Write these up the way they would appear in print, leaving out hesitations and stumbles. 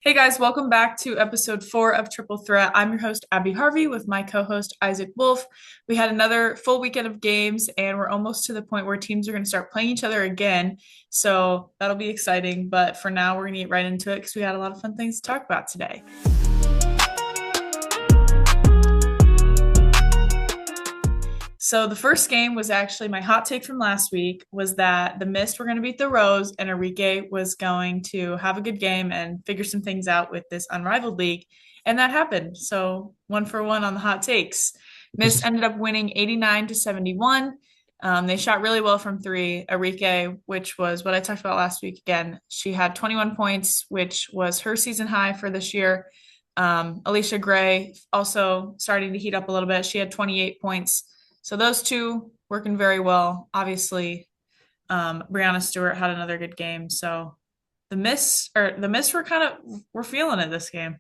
Hey guys, welcome back to episode 4 of Triple Threat. I'm your host, Abby Harvey, with my co host, Isaac Wolf. We had another full weekend of games, and we're almost to the point where teams are going to start playing each other again. So that'll be exciting. But for now, we're going to get right into it because we had a lot of fun things to talk about today. So the first game was actually my hot take from last week was that the Mist were going to beat the Rose and Enrique was going to have a good game and figure some things out with this Unrivaled League. And that happened. So 1-for-1 on the hot takes. Mist ended up winning 89 to 71. They shot really well from three. Enrique, which was what I talked about last week again, she had 21 points, which was her season high for this year. Alicia Gray also starting to heat up a little bit. She had 28 points. So those two working very well. Obviously, Brianna Stewart had another good game. So the Miss were feeling it this game.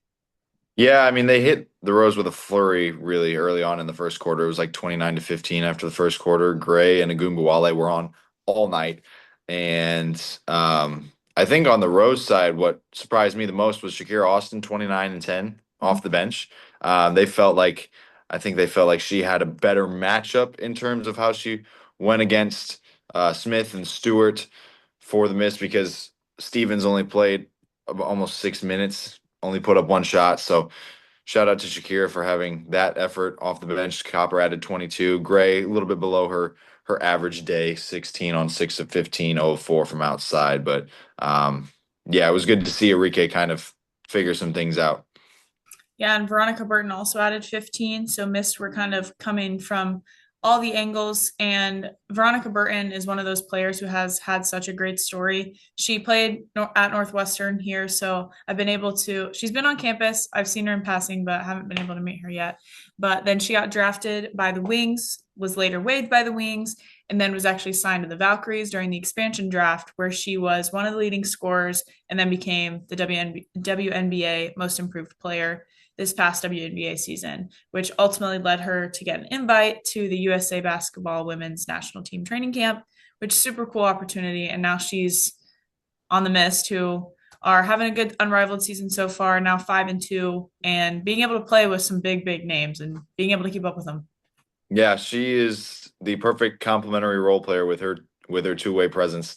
Yeah, I mean they hit the Rose with a flurry really early on in the first quarter. It was like 29 to 15 after the first quarter. Gray and Agumbawale were on all night. And I think on the Rose side, what surprised me the most was Shakira Austin, 29 and 10 off the bench. They felt like I think they felt like she had a better matchup in terms of how she went against Smith and Stewart for the miss because Stevens only played almost 6 minutes, only put up one shot. So shout out to Shakira for having that effort off the bench. Copper added 22. Gray a little bit below her average day, 16 on 6 of 15, 0 of 4 from outside. But yeah, it was good to see Enrique kind of figure some things out. Yeah, and Veronica Burton also added 15. So Mist were kind of coming from all the angles. And Veronica Burton is one of those players who has had such a great story. She played at Northwestern here. So I've been able she's been on campus. I've seen her in passing, but I haven't been able to meet her yet. But then she got drafted by the Wings, was later waived by the Wings, and then was actually signed to the Valkyries during the expansion draft, where she was one of the leading scorers and then became the WNBA most improved player this past WNBA season, which ultimately led her to get an invite to the USA Basketball Women's National Team Training Camp, which is super cool opportunity. And now she's on the Mist, who are having a good unrivaled season so far, now 5-2, and being able to play with some big, big names and being able to keep up with them. Yeah, she is the perfect complementary role player with her two-way presence.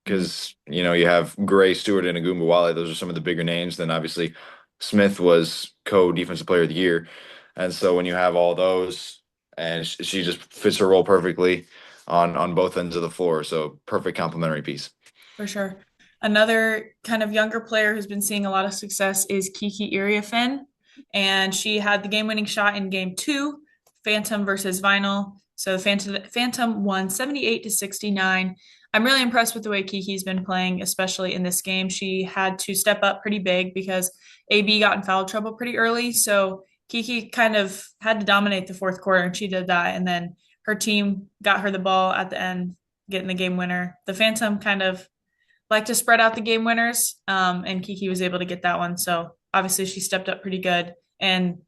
Because you have Gray, Stewart, and Agumbawale. Those are some of the bigger names. Then obviously Smith was co-defensive player of the year, and so when you have all those, and she just fits her role perfectly on both ends of the floor. So perfect complementary piece. For sure. Another kind of younger player who's been seeing a lot of success is Kiki Iriafen, and she had the game-winning shot in game two, Phantom versus Vinyl. So Phantom won 78 to 69. I'm really impressed with the way Kiki's been playing, especially in this game. She had to step up pretty big because AB got in foul trouble pretty early. So Kiki kind of had to dominate the fourth quarter, and she did that. And then her team got her the ball at the end, getting the game winner. The Phantom kind of like to spread out the game winners, and Kiki was able to get that one. So obviously she stepped up pretty good. And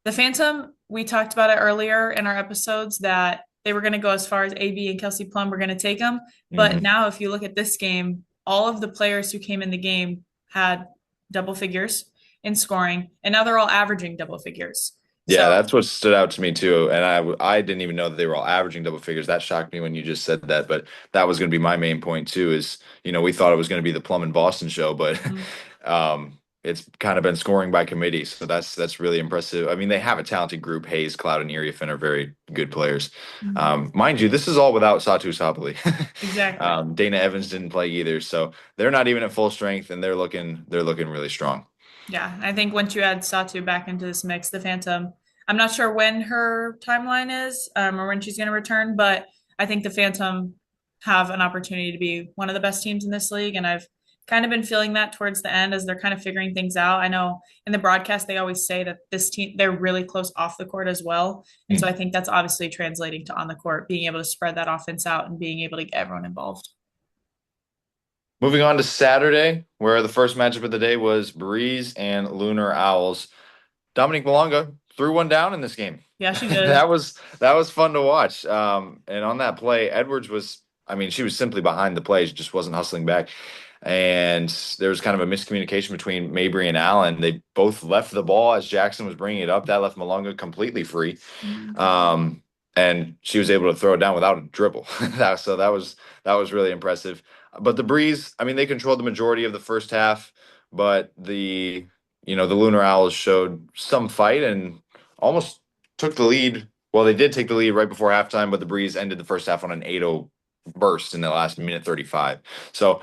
the Phantom, we talked about it earlier in our episodes that they were going to go as far as AB and Kelsey Plum were going to take them. But Hmm. now, if you look at this game, all of the players who came in the game had double figures in scoring, and now they're all averaging double figures. Yeah, So that's what stood out to me too. And I didn't even know that they were all averaging double figures. That shocked me when you just said that. But that was going to be my main point too. Is we thought it was going to be the Plum and Boston show, but mhm, it's kind of been scoring by committee. So that's really impressive. I mean, they have a talented group. Hayes, Cloud, and Iriafen are very good players. mhm, Mind you, this is all without Satu Sapali. exactly. Dana Evans didn't play either, so they're not even at full strength, and they're looking really strong. Yeah, I think once you add Satu back into this mix, the Phantom, I'm not sure when her timeline is, or when she's going to return, but I think the Phantom have an opportunity to be one of the best teams in this league. And I've kind of been feeling that towards the end as they're kind of figuring things out. I know in the broadcast, they always say that this team, they're really close off the court as well. And so I think that's obviously translating to on the court, being able to spread that offense out and being able to get everyone involved. Moving on to Saturday, where the first matchup of the day was Breeze and Lunar Owls. Dominique Malonga threw one down in this game. Yeah, she did. That was fun to watch. And on that play, Edwards was, I mean, she was simply behind the play. She just wasn't hustling back. and there was kind of a miscommunication between Mabry and Allen. They both left the ball as Jackson was bringing it up. That left Malonga completely free. Mhm. Um, and she was able to throw it down without a dribble. So that was really impressive. But the Breeze, I mean, they controlled the majority of the first half, but the Lunar Owls showed some fight and almost took the lead. Well, they did take the lead right before halftime, but the Breeze ended the first half on an 8-0 burst in the last minute 35. So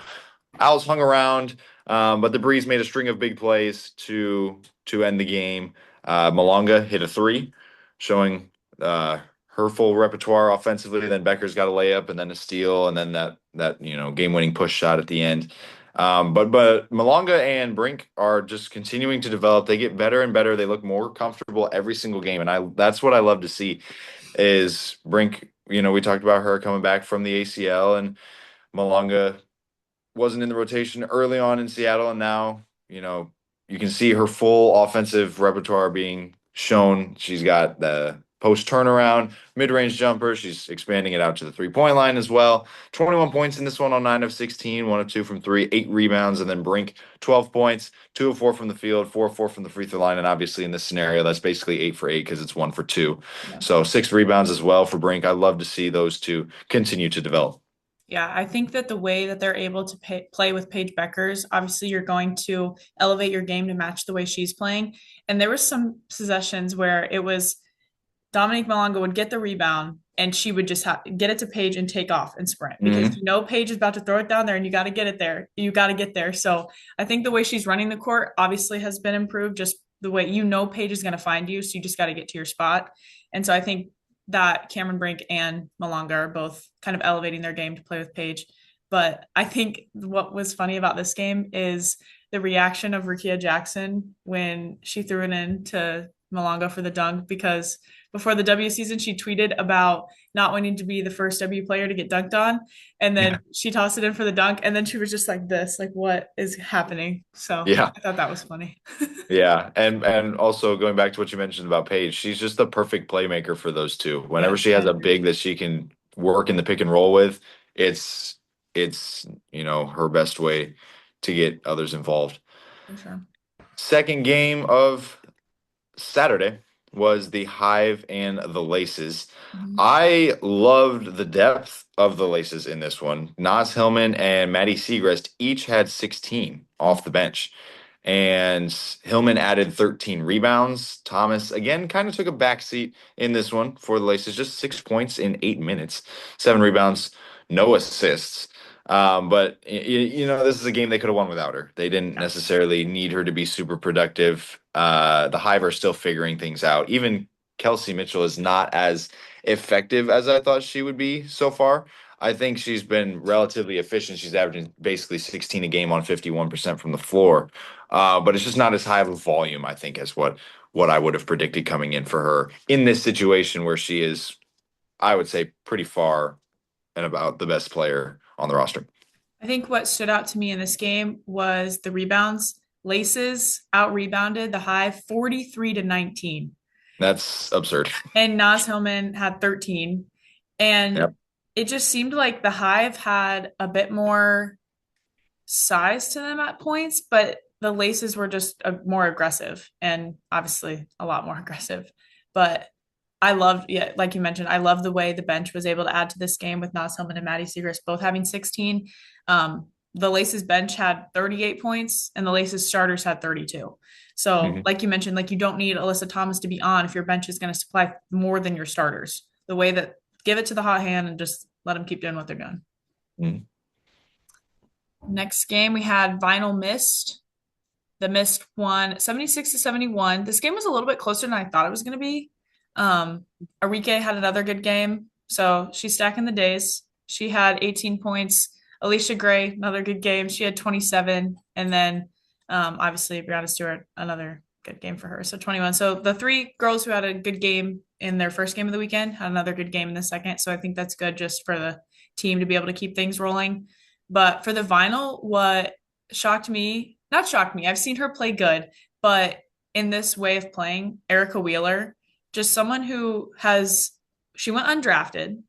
Owls hung around, but the Breeze made a string of big plays to end the game. Malonga hit a three, showing her full repertoire offensively. Then Becker's got a layup, and then a steal, and then that game-winning push shot at the end. But Malonga and Brink are just continuing to develop. They get better and better. They look more comfortable every single game, and I that's what I love to see. Is Brink? We talked about her coming back from the ACL, and Malonga wasn't in the rotation early on in Seattle, and now you can see her full offensive repertoire being shown. She's got the post turnaround, mid range jumper. She's expanding it out to the 3-point line as well. 21 points in this one on 9 of 16, 1 of 2 from 3, 8 rebounds, and then Brink 12 points, 2 of 4 from the field, 4 of 4 from the free throw line, and obviously in this scenario that's basically 8 for 8 because it's 1 for 2. Yeah. So 6 rebounds as well for Brink. I love to see those two continue to develop. Yeah, I think that the way that they're able to play with Paige Beckers, obviously you're going to elevate your game to match the way she's playing. And there was some possessions where it was Dominique Malonga would get the rebound and she would just get it to Paige and take off and sprint because Mm-hmm. Paige is about to throw it down there and you got to get it there. You got to get there. So I think the way she's running the court obviously has been improved. Just the way Paige is going to find you, so you just got to get to your spot. And so I think that Cameron Brink and Malonga are both kind of elevating their game to play with Paige. But I think what was funny about this game is the reaction of Rickea Jackson when she threw it in to Malonga for the dunk because before the W season, she tweeted about not wanting to be the first W player to get dunked on. And then she tossed it in for the dunk. And then she was just like this, like, what is happening? So Yeah. I thought that was funny. Yeah, and also going back to what you mentioned about Paige, she's just the perfect playmaker for those two. Yeah, Whenever she has a big that she can work in the pick and roll with, it's her best way to get others involved. for sure. Second game of Saturday was the Hive and the Laces. Mhm. I loved the depth of the Laces in this one. Nas Hillman and Maddie Segrest each had 16 off the bench. And Hillman added 13 rebounds. Thomas, again, kind of took a backseat in this one for the Laces, just 6 points in 8 minutes, 7 rebounds, no assists. But this is a game they could have won without her. They didn't Yeah. necessarily need her to be super productive. The Hive are still figuring things out. Even Kelsey Mitchell is not as effective as I thought she would be so far. I think she's been relatively efficient. She's averaging basically 16 a game on 51% from the floor. But it's just not as high of a volume, I think, as what I would have predicted coming in for her in this situation where she is, I would say, pretty far and about the best player on the roster. I think what stood out to me in this game was the rebounds. Laces out rebounded the Hive 43-19. That's absurd. And Nas Hillman had 13. And Yep. it just seemed like the Hive had a bit more size to them at points, but the Laces were just more aggressive and obviously a lot more aggressive. But I loved, yeah, like you mentioned, I love the way the bench was able to add to this game with Nas Hillman and Maddie Segrist both having 16. The Laces bench had 38 points and the Laces starters had 32. So, Mhm. like you mentioned, like you don't need Alyssa Thomas to be on if your bench is going to supply more than your starters. The way that give it to the hot hand and just let them keep doing what they're doing. Mhm. Next game, we had Vinyl Mist. The Mist won 76-71. This game was a little bit closer than I thought it was going to be. Arike had another good game. So she's stacking the days. She had 18 points. Alicia Gray, another good game. She had 27. And then obviously Brianna Stewart, another good game for her. So 21. So the three girls who had a good game in their first game of the weekend had another good game in the second. So I think that's good just for the team to be able to keep things rolling. But for the Vinyl, what shocked me, not shocked me, I've seen her play good, but in this way of playing, Erica Wheeler, just someone who has, she went undrafted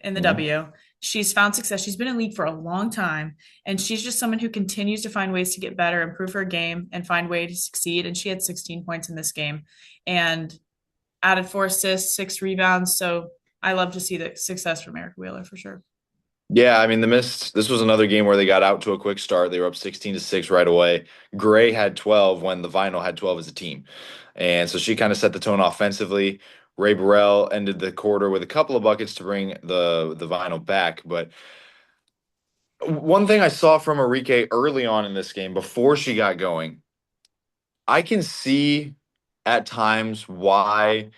in the Mhm. W. she's found success. She's been in league for a long time, and she's just someone who continues to find ways to get better, improve her game, and find way to succeed. And she had 16 points in this game, and added 4 assists, 6 rebounds. So I love to see the success from Erica Wheeler for sure. Yeah, I mean the mist. This was another game where they got out to a quick start. They were up 16-6 right away. Gray had 12 when the Vinyl had 12 as a team. And so she kind of set the tone offensively. Ray Burrell ended the quarter with a couple of buckets to bring the Vinyl back. But one thing I saw from Enrique early on in this game, before she got going, I can see at times why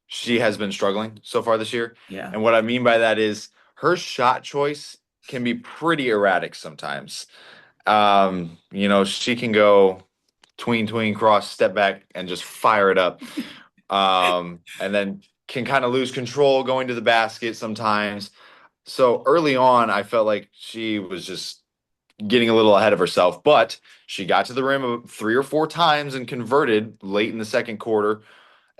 she has been struggling so far this year. Yeah. And what I mean by that is her shot choice can be pretty erratic sometimes. She can go tween, cross, step back, and just fire it up. And then can kind of lose control going to the basket sometimes. So early on, I felt like she was just getting a little ahead of herself, but she got to the rim 3 or 4 times and converted late in the second quarter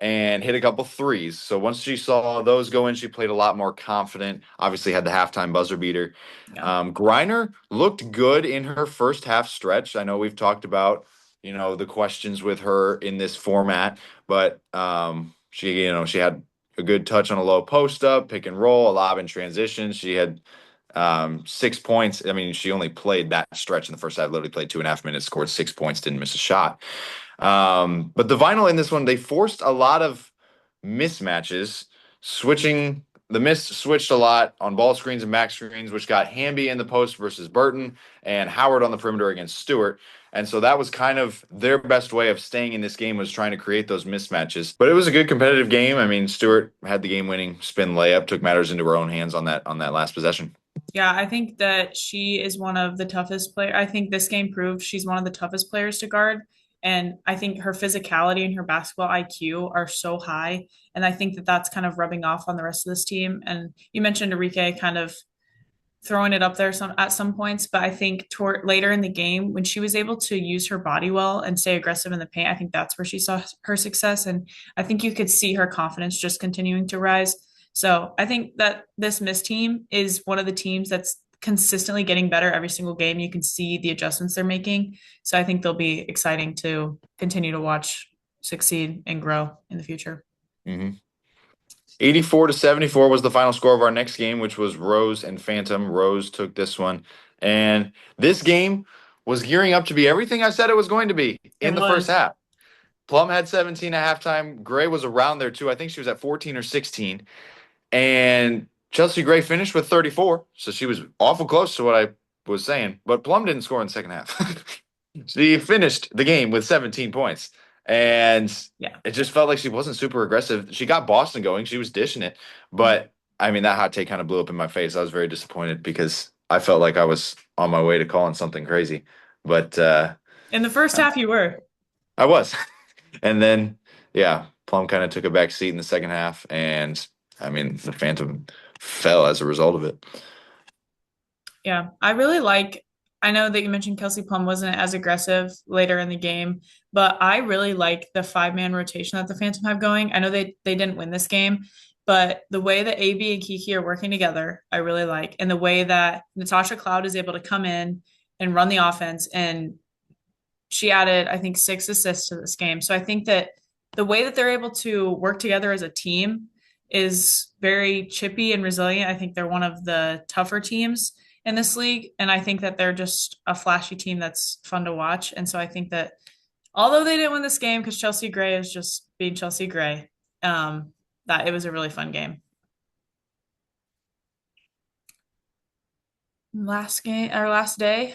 and hit a couple threes. So once she saw those go in, she played a lot more confident. Obviously, had the halftime buzzer beater. Yeah. Griner looked good in her first half stretch. I know we've talked about, the questions with her in this format, but she had a good touch on a low post up, pick and roll, a lob in transition. She had 6 points. I mean, she only played that stretch in the first half, literally played 2.5 minutes, scored 6 points, didn't miss a shot. But the Vinyl in this one, they forced a lot of mismatches, switching. The Mist switched a lot on ball screens and back screens, which got Hamby in the post versus Burton and Howard on the perimeter against Stewart. And so that was kind of their best way of staying in this game, was trying to create those mismatches. But it was a good competitive game. I mean, Stewart had the game-winning spin layup, took matters into her own hands on that last possession. Yeah, I think that she is one of the toughest players. I think this game proved she's one of the toughest players to guard. And I think her physicality and her basketball IQ are so high. And I think that that's kind of rubbing off on the rest of this team. And you mentioned Enrique kind of throwing it up there at some points, but I think toward later in the game when she was able to use her body well and stay aggressive in the paint, I think that's where she saw her success, and I think you could see her confidence just continuing to rise. So I think that this Miss team is one of the teams that's consistently getting better every single game. You can see the adjustments they're making, so I think they'll be exciting to continue to watch succeed and grow in the future. Mm-hmm. 84-74 was the final score of our next game, which was Rose and Phantom. Rose took this one. And this game was gearing up to be everything I said it was going to be It in the first was. half. Plum had 17 at halftime. Gray was around there too. I think she was at 14 or 16. And Chelsea Gray finished with 34. So she was awful close to what I was saying. But Plum didn't score in the second half. She finished the game with 17 points. And Yeah. it just felt like she wasn't super aggressive. She got Boston going. She was dishing it. But I mean, that hot take kind of blew up in my face. I was very disappointed because I felt like I was on my way to calling something crazy. But In the first half, you were. I was. And then, yeah, Plum kind of took a back seat in the second half. And I mean, the Phantom fell as a result of it. Yeah, I really like. I know that you mentioned Kelsey Plum wasn't as aggressive later in the game, but I really like the 5-man rotation that the Phantom have going. I know they didn't win this game, but the way that AB and Kiki are working together, I really like, and the way that Natasha Cloud is able to come in and run the offense, and she added, I think, 6 assists to this game. So I think that the way that they're able to work together as a team is very chippy and resilient. I think they're one of the tougher teams in this league. And I think that they're just a flashy team that's fun to watch. And so I think that although they didn't win this game because Chelsea Gray is just being Chelsea Gray, that it was a really fun game. Last game, our last day,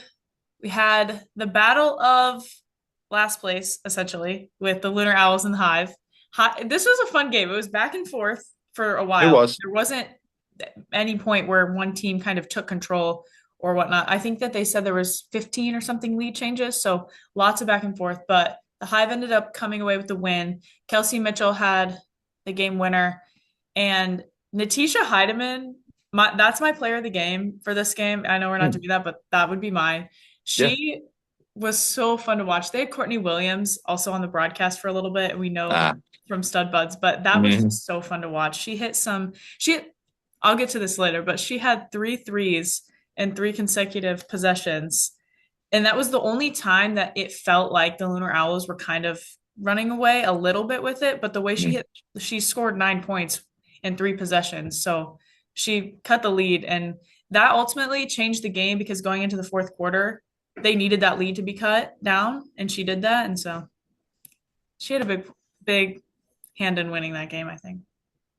we had the battle of last place, essentially, with the Lunar Owls and the Hive. This was a fun game. It was back and forth for a It while. was. There wasn't any point where one team kind of took control or whatnot. I think that they said there was 15 or something lead changes, so lots of back and forth. But the Hive ended up coming away with the win. Kelsey Mitchell had the game winner, and Natisha Heidemann. That's my player of the game for this game. I know we're not Hmm. doing that, but that would be mine. Yeah. She was so fun to watch. They had Courtney Williams also on the broadcast for a little bit. We know Ah. from Stud Buds, but that was Mhm. just so fun to watch. She hit I'll get to this later, but she had three threes in three consecutive possessions. And that was the only time that it felt like the Lunar Owls were kind of running away a little bit with it. But the way Mm. she scored 9 points in three possessions. So she cut the lead. And that ultimately changed the game because going into the fourth quarter, they needed that lead to be cut down. And she did that. And so she had a big hand in winning that game, I think.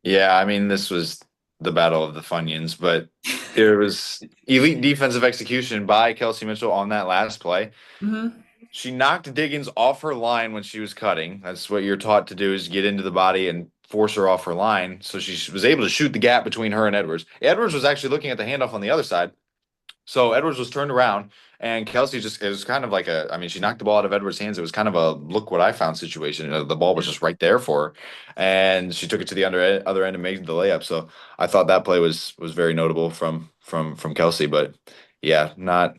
Yeah, I mean, this was the battle of the Funyuns, but it was elite defensive execution by Kelsey Mitchell on that last play. Hmm. She knocked Diggins off her line when she was cutting. That's what you're taught to do is get into the body and force her off her line. So she was able to shoot the gap between her and Edwards. Edwards was actually looking at the handoff on the other side. So Edwards was turned around and Kelsey just, it was kind of like a, I mean, she knocked the ball out of Edwards' hands. It was kind of a look what I found situation. The ball was Yeah. just right there for her. And she took it to the other end and made the layup. So I thought that play was very notable from Kelsey. But yeah, not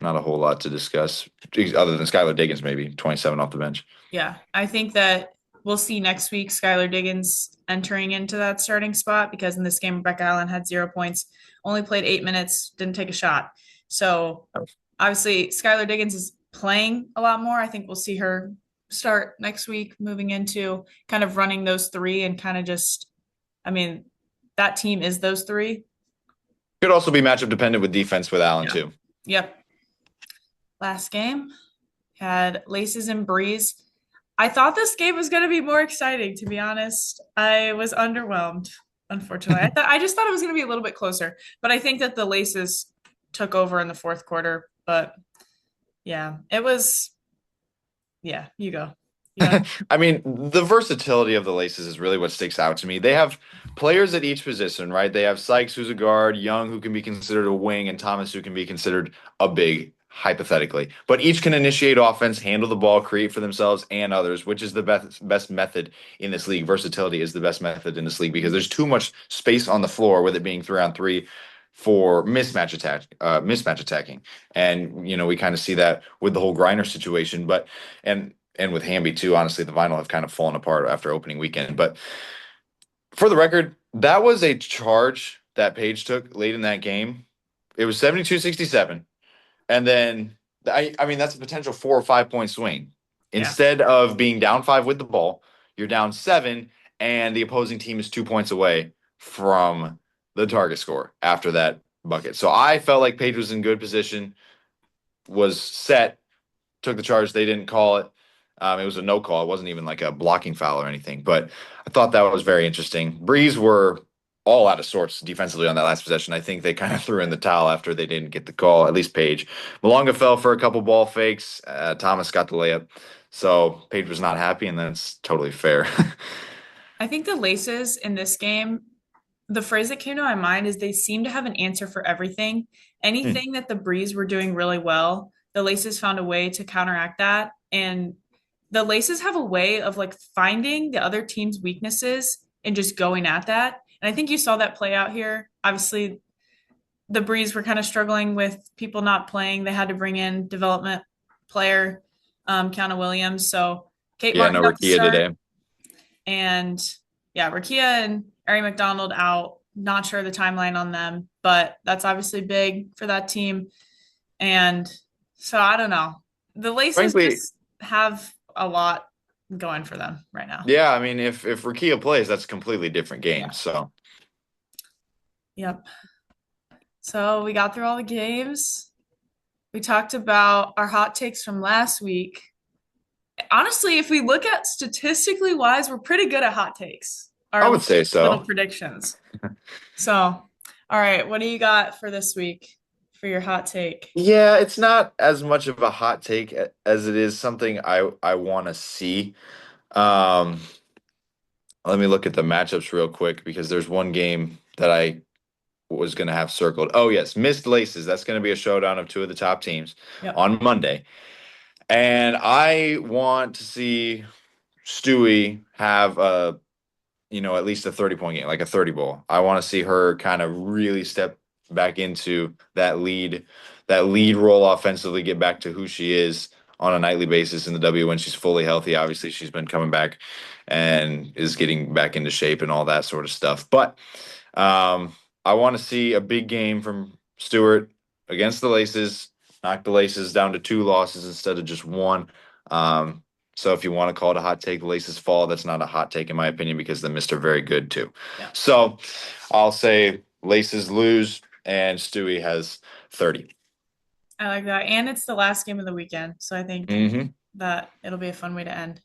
a whole lot to discuss other than Skylar Diggins, maybe 27 off the bench. Yeah. I think that we'll see next week Skylar Diggins entering into that starting spot because in this game, Rebecca Allen had 0 points, only played 8 minutes, didn't take a shot. So obviously, Skylar Diggins is playing a lot more. I think we'll see her start next week, moving into kind of running those three and kind of just, I mean, that team is those three. Could also be matchup dependent with defense with Allen Yeah. too. Yep. Last game had Laces and Breeze. I thought this game was going to be more exciting, to be honest. I was underwhelmed, unfortunately. I just thought it was going to be a little bit closer, but I think that the Laces took over in the fourth quarter. But yeah, it was. Yeah, you go. Yeah, I mean, the versatility of the Laces is really what sticks out to me. They have players at each position, right? They have Sykes, who's a guard, Young, who can be considered a wing, and Thomas, who can be considered a big, hypothetically. But each can initiate offense, handle the ball, create for themselves and others, which is the best method in this league. Versatility is the best method in this league because there's too much space on the floor with it being 3-on-3 for mismatch attacking. And we kind of see that with the whole Griner situation, but and with Hamby too. Honestly, the vinyl have kind of fallen apart after opening weekend. But for the record, that was a charge that Page took late in that game. It was 72-67. And then I mean that's a potential 4 or 5 point swing. yeah. Instead of being down 5 with the ball, you're down 7, and the opposing team is 2 points away from the target score after that bucket. So I felt like Page was in good position, was set, took the charge. They didn't call it. It was a no call. It wasn't even like a blocking foul or anything. But I thought that was very interesting. Breeze were all out of sorts defensively on that last possession. I think they kind of threw in the towel after they didn't get the call, at least Page. Malonga fell for a couple ball fakes. Thomas got the layup. So Page was not happy, and that's totally fair. I think the Laces in this game, the phrase that came to my mind is they seem to have an answer for everything. Hmm. Anything that the Breeze were doing really well, the Laces found a way to counteract that. And the Laces have a way of like finding the other team's weaknesses and just going at that. And I think you saw that play out here. Obviously, the Breeze were kind of struggling with people not playing. They had to bring in development player, Kiana Williams. So Kate Yeah, Martin no got the Rakia start. today. And yeah, Rakia and Ari McDonald out. Not sure the timeline on them, but that's obviously big for that team. And so I don't know. The Laces Frankly, just have a lot going for them right now. yeah, I mean, if Rakia plays, that's a completely different game. Yeah. So Yep. So we got through all the games. We talked about our hot takes from last week. Honestly, if we look at statistically wise, we're pretty good at hot takes, I our would say little so. predictions. So, all right, what do you got for this week for your hot take? Yeah, it's not as much of a hot take as it is something I want to see. Um, Let me look at the matchups real quick because there's one game that I was going to have circled. Oh, yes, Missed Laces. That's going to be a showdown of two of the top teams Yep. on Monday. And I want to see Stewie have at least a 30-point game, like a 30 ball. I want to see her kind of really step back into that lead role offensively, get back to who she is on a nightly basis in the W when she's fully healthy. Obviously, she's been coming back and is getting back into shape and all that sort of stuff. But um, I want to see a big game from Stewart against the Laces, knock the Laces down to 2 losses instead of just one. Um, so if you want to call it a hot take, the Laces fall. That's not a hot take in my opinion because the Mist are very good too. Yeah, So I'll say Laces lose and Stewie has 30. I like that. And it's the last game of the weekend. So I think A that it'll be a fun way to end.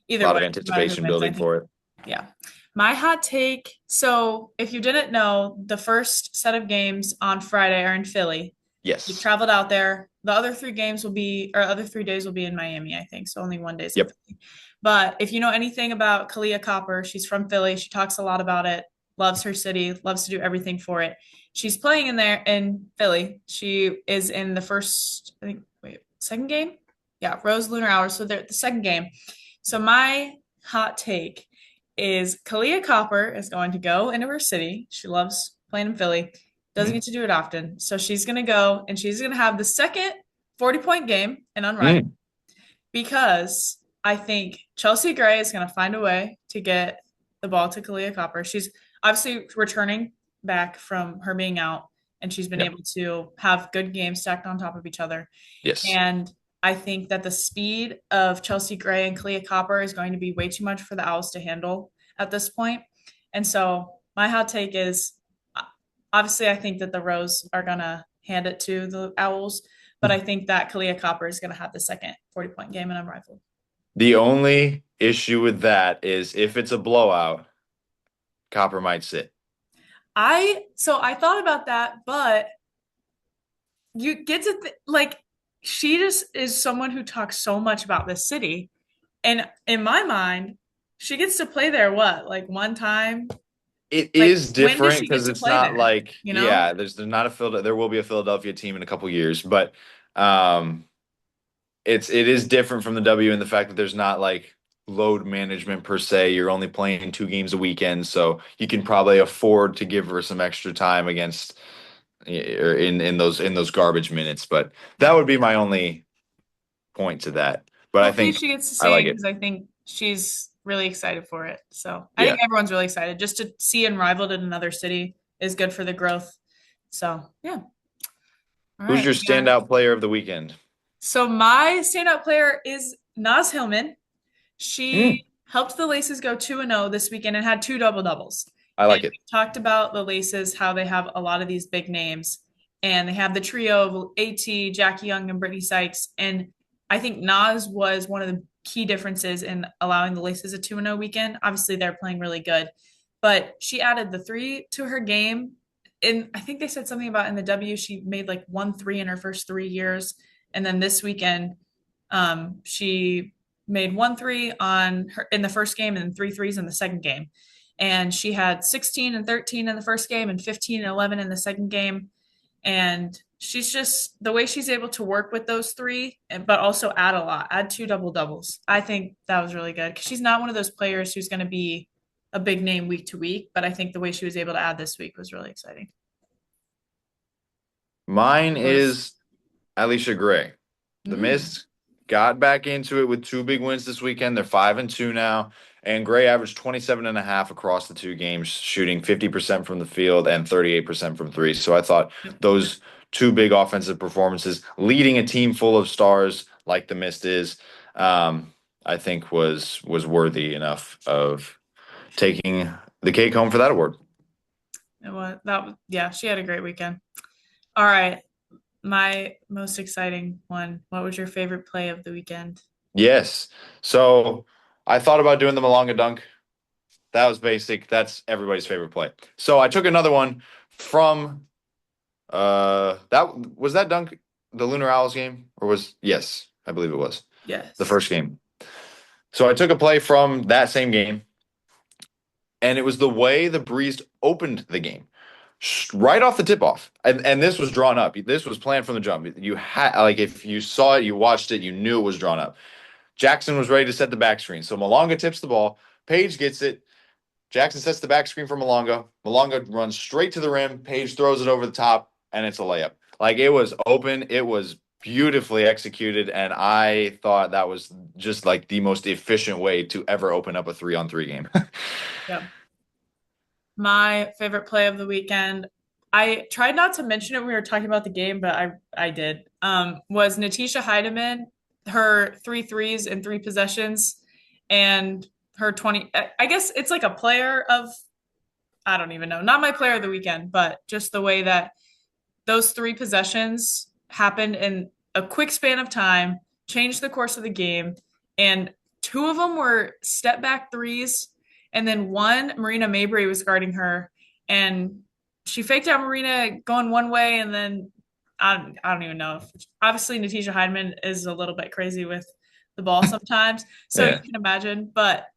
Either lot way, of no matter who anticipation wins, I building think, for it. yeah. My hot take. So if you didn't know, the first set of games on Friday are in Philly. We Yes. traveled out there. The other 3 games will be, or other 3 days will be in Miami, I think. So only one day's in Yep. Philly. But if you know anything about Kalia Copper, she's from Philly. She talks a lot about it, loves her city, loves to do everything for it. She's playing in there in Philly. She is in the first, I think, wait, second game? Yeah, Rose Lunar Hours. So they're the second game. So my hot take is Kalia Copper is going to go into her city. She loves playing in Philly. Doesn't Mm. get to do it often. So she's going to go and she's going to have the second 40-point game in Unrivaled Mm. because I think Chelsea Gray is going to find a way to get the ball to Kalia Copper. She's obviously returning back from her being out, and she's been Yep. able to have good games stacked on top of each other. Yes. And I think that the speed of Chelsea Gray and Kalia Copper is going to be way too much for the Owls to handle at this point. And so my hot take is obviously I think that the Rose are going to hand it to the Owls, but I think that Kalia Copper is going to have the second 40-point game and unrivaled. The only issue with that is if it's a blowout, Copper might sit. I thought about that, but you get to like she just is someone who talks so much about this city. And in my mind, she gets to play there what, like one time? It Like is when does different she get because to it's play not there? like, You know? yeah, there's not a Philadelphia, there will be a Philadelphia team in a couple years, but um it is different from the W in the fact that there's not like load management per se. You're only playing 2 games a weekend, so you can probably afford to give her some extra time against or in those garbage minutes. But that Yeah. would be my only point to that. But I Hopefully think she gets to I see it like it. because I think she's really excited for it. So I Yeah. think everyone's really excited. Just to see Unrivaled in another city is good for the growth. So yeah. All Who's right. your We got standout player of the weekend? so my standout player is Naz Hillman. She Mm, helped the Laces go 2-0 this weekend and had 2 double doubles. I And like we it. talked about the Laces, how they have a lot of these big names. And they have the trio of AT, Jackie Young, and Brittany Sykes. And I think Nas was one of the key differences in allowing the Laces a 2-0 weekend. Obviously, they're playing really good. But she added the three to her game. And I think they said something about in the W, she made like 1 3 in her first 3 years. And then this weekend, she made 1 3 on her in the first game and then 3 3s in the second game. And she had 16 and 13 in the first game and 15 and 11 in the second game. And she's just the way she's able to work with those three, but also add a lot, add 2 double doubles. I think that was really good because she's not one of those players who's going to be a big name week to week. But I think the way she was able to add this week was really exciting. Mine Was is Alicia Gray. The mm, Mist got back into it with 2 big wins this weekend. They're 5-2 now. And Gray averaged 27 and a half across the 2 games, shooting 50% from the field and 38% from three. So I thought those 2 big offensive performances, leading a team full of stars like the Mist is, I think was worthy enough of taking the cake home for that award. it was that yeah, she had a great weekend. All right. My most exciting one. What was your favorite play of the weekend? Yes. So I thought about doing the Malonga dunk. That was basic. That's everybody's favorite play. So I took another one from that was that dunk the Lunar Owls game or was yes, I believe it was the Yes. first game. So I took a play from that same game and it was the way the Breeze opened the game. Right off the tip off. And this was drawn up. This was planned from the jump. You had like if you saw it, you watched it, you knew it was drawn up. Jackson was ready to set the back screen. So Malonga tips the ball. Page gets it. Jackson sets the back screen for Malonga. Malonga runs straight to the rim. Page throws it over the top, and it's a layup. Like it was open. It was beautifully executed, and I thought that was just like the most efficient way to ever open up a 3-on-3 game. Yeah. My favorite play of the weekend. I tried not to mention it when we were talking about the game, but I did. Was Natisha Heidemann, her three threes in three possessions, and her 20. I guess it's like a player of, I don't even know, not my player of the weekend, but just the way that those three possessions happened in a quick span of time, changed the course of the game, and two of them were step back threes, and then one, Marina Mabry was guarding her, and she faked out Marina going one way, and then I don't even know. Obviously, Natisha Heidemann is a little bit crazy with the ball sometimes, so you Yeah. can imagine. But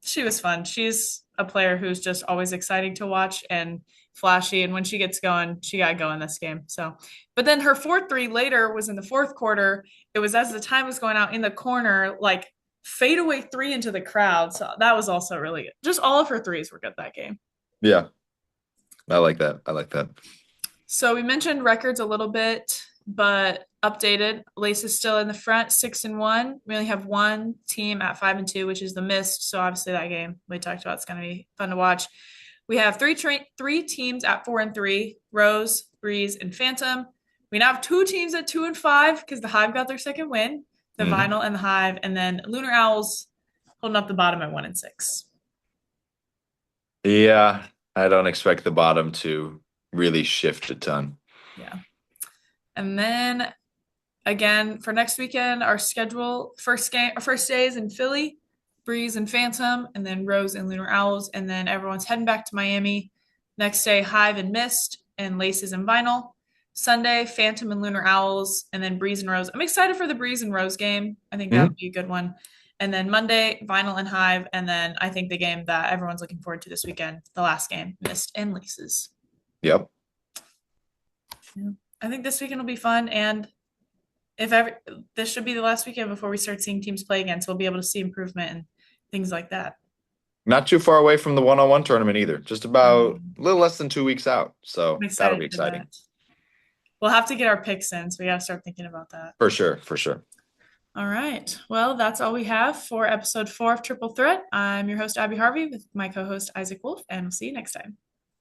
she was fun. She's a player who's just always exciting to watch and flashy. And when she gets going, she got going this game. So, but then her fourth three later was in the fourth quarter. It was as the time was going out in the corner, like fadeaway three into the crowd. So that was also really good. Just all of her threes were good that game. Yeah. I like that. I like that. So we mentioned records a little bit, but updated. Lace is still in the front, 6-1. We only have one team at 5-2, which is the Mist. So obviously that game we talked about is going to be fun to watch. We have three teams at 4-3: Rose, Breeze, and Phantom. We now have two teams at 2-5 because the Hive got their second win, the Hmm. Vinyl and the Hive, and then Lunar Owls holding up the bottom at 1-6. Yeah, I don't expect the bottom to really shift a ton. Yeah. And then again for next weekend, our schedule first day is in Philly, Breeze and Phantom, and then Rose and Lunar Owls, and then everyone's heading back to Miami. Next day, Hive and Mist, and Laces and Vinyl. Sunday, Phantom and Lunar Owls, and then Breeze and Rose. I'm excited for the Breeze and Rose game. I think that'll Hmm. be a good one. And then Monday, Vinyl and Hive, and then I think the game that everyone's looking forward to this weekend, the last game, Mist and Laces. Yep. Yeah. I think this weekend will be fun, and if ever this should be the last weekend before we start seeing teams play again, so we'll be able to see improvement and things like that. Not too far away from the one-on-one tournament either. Just about I'm a little less than 2 weeks out. So that'll be excited for exciting. that. We'll have to get our picks in, so we got to start thinking about that. For sure. For sure. All right. Well, that's all we have for episode 4 of Triple Threat. I'm your host, Abby Harvey, with my co host, Isaac Wolf, and we'll see you next time.